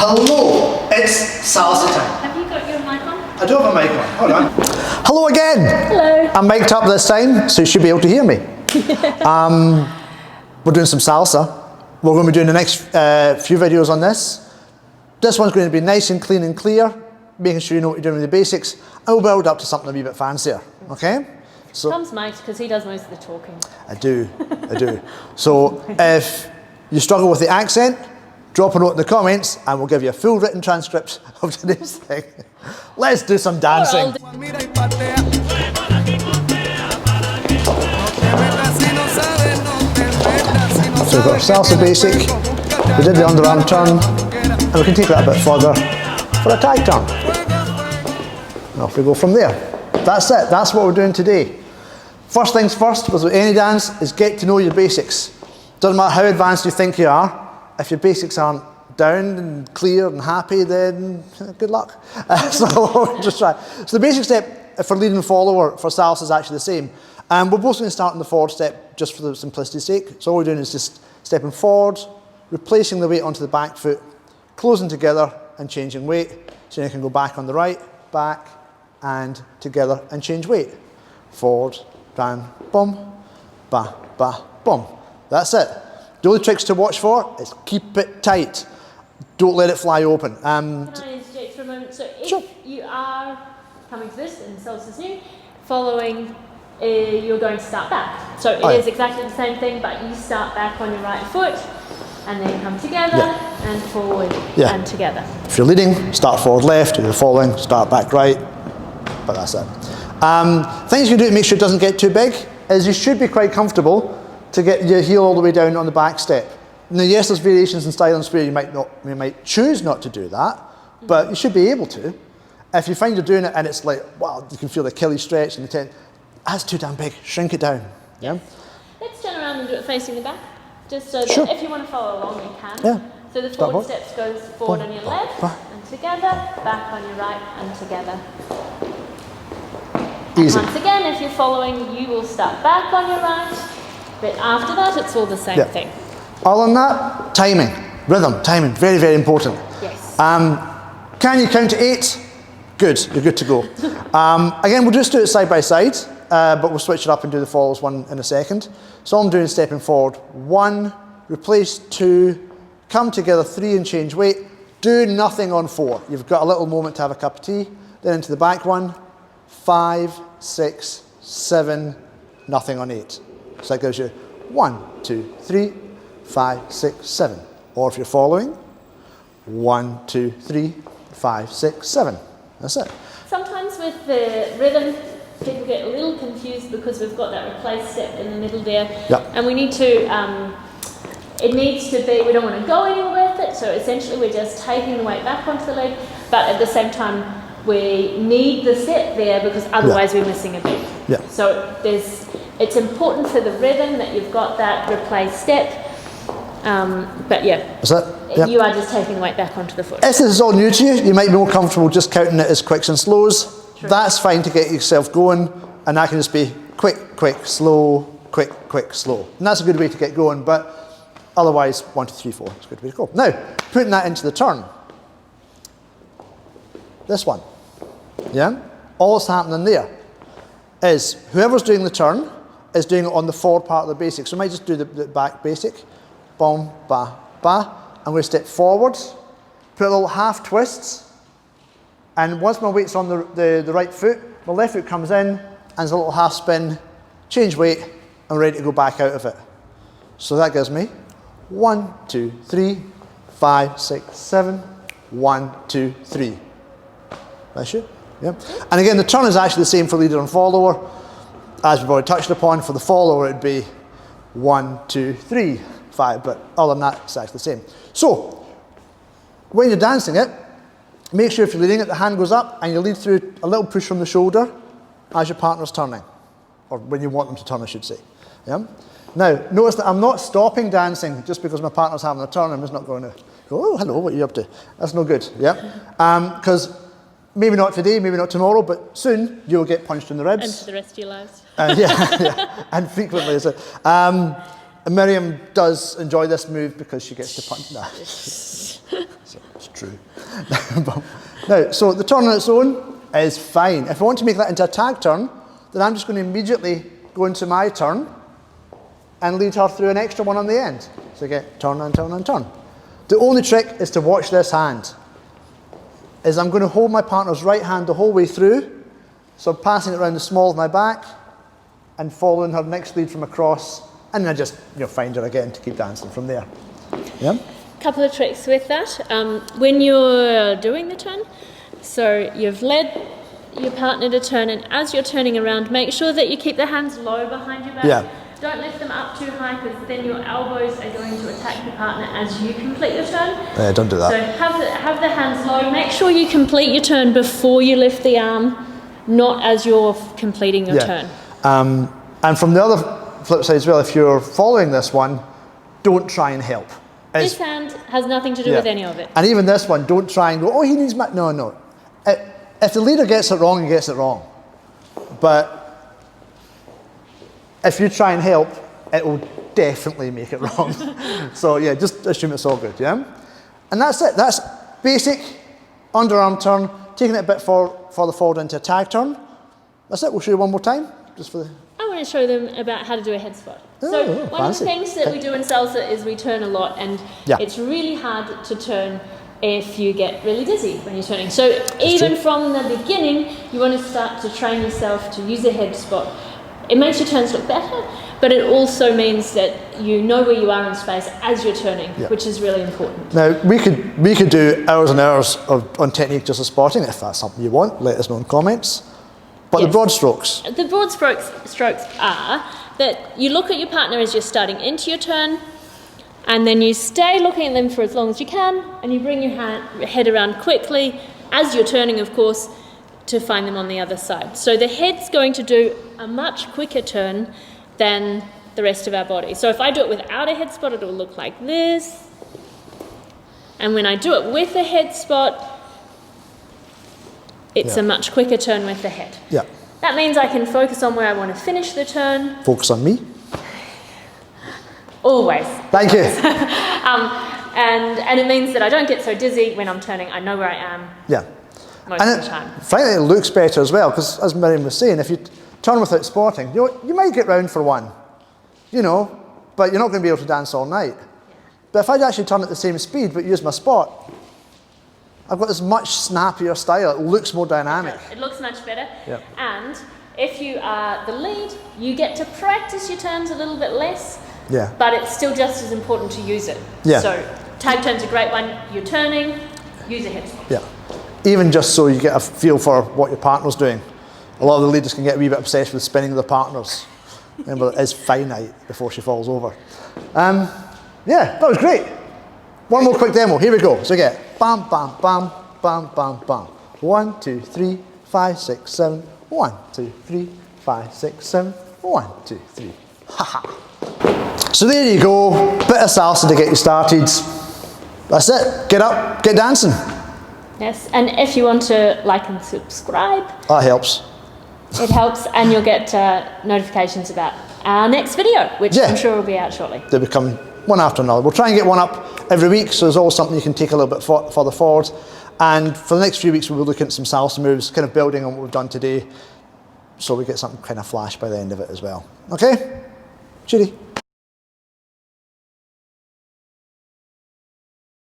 Hello, it's salsa time. Have you got your mic on? I do have a mic on, hold on. Hello again. Hello. I'm mic'd up this time, so you should be able to hear me. We're doing some salsa. We're going to be doing the next few videos on this. This one's going to be nice and clean and clear, making sure you know what you're doing with the basics, and we'll build up to something a wee bit fancier, okay? So, Tom's mic'd because he does most of the talking. I do. So if you struggle with the accent, drop a note in the comments and we'll give you a full written transcript of today's thing. Let's do some dancing. So we've got our salsa basic, we did the underarm turn, and we can take that a bit further for a tag turn. And off we go from there. That's it, that's what we're doing today. First things first, with any dance, is get to know your basics. Doesn't matter how advanced you think you are, if your basics aren't down and clear and happy, then good luck. So we'll just try. So the basic step for lead and follower for salsa is actually the same. We're both going to start in the forward step just for the simplicity's sake. So all we're doing is just stepping forward, replacing the weight onto the back foot, closing together and changing weight. So you can go back on the right, back and together and change weight. Forward, down, boom, ba, ba, boom. That's it. The only tricks to watch for is keep it tight. Don't let it fly open. Can I interject for a moment? So if sure. you are coming to this and Salsa's new, following, you're going to start back. So it is exactly the same thing, but you start back on your right foot and then come together and forward and together. If you're leading, start forward left. If you're following, start back right. But that's it. Things you can do to make sure it doesn't get too big is you should be quite comfortable to get your heel all the way down on the back step. Now, yes, there's variations in style and spray. You might choose not to do that, but you should be able to. If you find you're doing it and it's like, wow, you can feel the Achilles stretch and that's too damn big. Shrink it down. Yeah. Let's turn around and do it facing the back, just so that if you want to follow along, you can. Yeah. So the forward steps goes forward on your left and together, back on your right and together. Easy. And once again, if you're following, you will start back on your right, but after that, it's all the same thing. All in that, timing, rhythm, timing, very, very important. Yes. Can you count to 8? Good, you're good to go. Again, we'll just do it side by side, but we'll switch it up and do the follows one in a second. So all I'm doing is stepping forward 1, replace 2, come together 3 and change weight. Do nothing on 4. You've got a little moment to have a cup of tea. Then into the back 1, 5, 6, 7, nothing on 8. So that gives you 1, 2, 3, 5, 6, 7. Or if you're following, 1, 2, 3, 5, 6, 7. That's it. Sometimes with the rhythm, people get a little confused because we've got that replace step in the middle there. And we need to, it needs to be, we don't want to go anywhere with it, so essentially we're just taking the weight back onto the leg, but at the same time, we need the step there because otherwise we're missing a beat. So it's important for the rhythm that you've got that replace step. But that's it. You are just taking the weight back onto the foot. If this is all new to you, you might be more comfortable just counting it as quicks and slows. True. That's fine to get yourself going, and that can just be quick, quick, slow, quick, quick, slow. And that's a good way to get going, but otherwise 1, 2, 3, 4 is a good way to go. Now, putting that into the turn. This one, all that's happening there is whoever's doing the turn is doing it on the forward part of the basic. So I might just do the back basic, boom, ba, ba. I'm going to step forward, put a little half twists, and once my weight's on the right foot, my left foot comes in, and there's a little half spin, change weight, I'm ready to go back out of it. So that gives me 1, 2, 3, 5, 6, 7, 1, 2, 3. That's you. And again, the turn is actually the same for leader and follower. As we've already touched upon, for the follower it'd be 1, 2, 3, 5, but other than that, it's actually the same. So, when you're dancing it, make sure if you're leading it, the hand goes up and you lead through a little push from the shoulder as your partner's turning, or when you want them to turn, I should say. Now, notice that I'm not stopping dancing just because my partner's having a turn. I'm just not going to go, oh, hello, what are you up to? That's no good, because maybe not today, maybe not tomorrow, but soon you'll get punched in the ribs. And for the rest of your lives. And frequently. So, Miriam does enjoy this move because she gets to punch. No. So, it's true. Now, so the turn on its own is fine. If I want to make that into a tag turn, then I'm just going to immediately go into my turn and lead her through an extra one on the end. So get turn and turn and turn. The only trick is to watch this hand. Is I'm going to hold my partner's right hand the whole way through. So I'm passing it around the small of my back and following her next lead from across, and then I just find her again to keep dancing from there. Yeah? Couple of tricks with that. When you're doing the turn, so you've led your partner to turn, and as you're turning around, make sure that you keep the hands low behind your back. Yeah. Don't lift them up too high, because then your elbows are going to attack your partner as you complete your turn. Yeah, don't do that. So have the hands low. Make sure you complete your turn before you lift the arm, not as you're completing your turn. And from the other flip side as well, if you're following this one, don't try and help. This hand has nothing to do with any of it. And even this one, don't try and go, oh, he needs my... No. If the leader gets it wrong, he gets it wrong. But if you try and help, it will definitely make it wrong. So yeah, just assume it's all good, yeah? And that's it. That's basic underarm turn, taking it a bit further forward into a tag turn. That's it. We'll show you one more time, just for the... I want to show them about how to do a head spot. So one of the things that we do in salsa is we turn a lot, and it's really hard to turn if you get really dizzy when you're turning. So even from the beginning, you want to start to train yourself to use a head spot. It makes your turns look better, but it also means that you know where you are in space as you're turning, which is really important. Now, we could do hours and hours on technique just of spotting. If that's something you want, let us know in comments. But the broad strokes. The broad strokes are that you look at your partner as you're starting into your turn, and then you stay looking at them for as long as you can, and you bring your head around quickly, as you're turning, of course, to find them on the other side. So the head's going to do a much quicker turn than the rest of our body. So if I do it without a head spot, it'll look like this. And when I do it with a head spot, it's a much quicker turn with the head. Yeah. That means I can focus on where I want to finish the turn. Focus on me. Always. Thank you. And it means that I don't get so dizzy when I'm turning. I know where I am. Yeah. Most of the time. Frankly, it looks better as well, because as Miriam was saying, if you turn without spotting, you might get round for one, but you're not going to be able to dance all night. But if I actually turn at the same speed but use my spot, I've got this much snappier style. It looks more dynamic. It looks much better. Yep. And if you are the lead, you get to practice your turns a little bit less. Yeah. But it's still just as important to use it. Yeah. So tag turn's a great one. You're turning, use a head spot. Yeah. Even just so you get a feel for what your partner's doing. A lot of the leaders can get a wee bit obsessed with spinning their partners. Remember, it is finite before she falls over. Yeah, that was great. One more quick demo. Here we go. So get bam, bam, bam, bam, bam, bam. 1, 2, 3, 5, 6, 7. 1, 2, 3, 5, 6, 7. 1, 2, 3. Ha ha. So there you go. Bit of salsa to get you started. That's it. Get up, get dancing. Yes, and if you want to like and subscribe, that helps. It helps, and you'll get notifications about our next video, which I'm sure will be out shortly. They become one after another. We'll try and get one up every week, so there's always something you can take a little bit further forward. And for the next few weeks, we'll be looking at some salsa moves, kind of building on what we've done today, so we get something kind of flash by the end of it as well. Okay? Cheery.